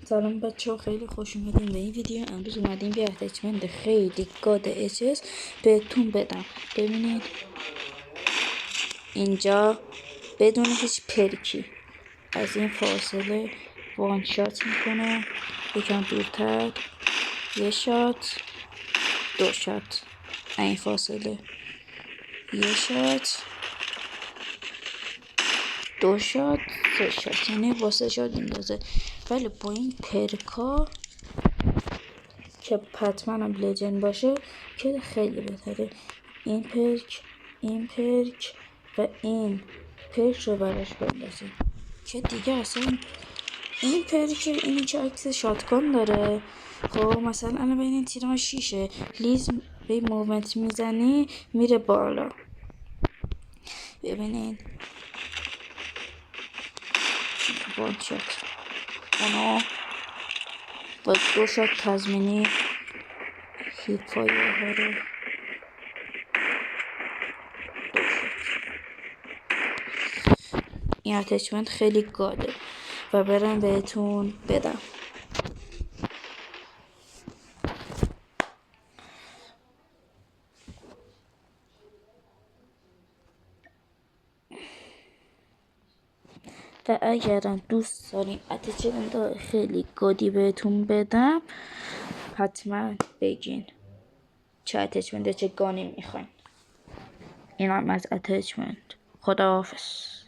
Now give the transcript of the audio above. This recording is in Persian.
سلام بچه ها، خیلی خوش اومدین به این ویدیو. امروز اومدیم یه اتچمنت خیلی گاد اچس بهتون بدم. ببینید اینجا بدون هیچ پرکی از این فاصله وان شات میکنه، یکم دورتر یه شات، دو شات، این فاصله یه شات، دو شات، سه شات، یعنی واسه شات میندازه. ولی با این پرکا که حتما هم لجن باشه که خیلی بهتره. این پرک و این پرک رو براش بندازیم که دیگه اصلا این پرک اینی که عکس شاتگان داره. خب مثلا الان بین این تیرما 6 لیز به موومنت میزنی میره بالا. ببینین وان شات اونو با 2 شات تضمینی هیپ فایر ها رو این اتچمنت خیلی گاده و برم بهتون بدم. و اگرم دوست دارین اتچمنت خیلی گادی بهتون بدم حتما بگین چه اتچمنت چه گانی میخواین. اینم از اتچمنت. خداحافظ.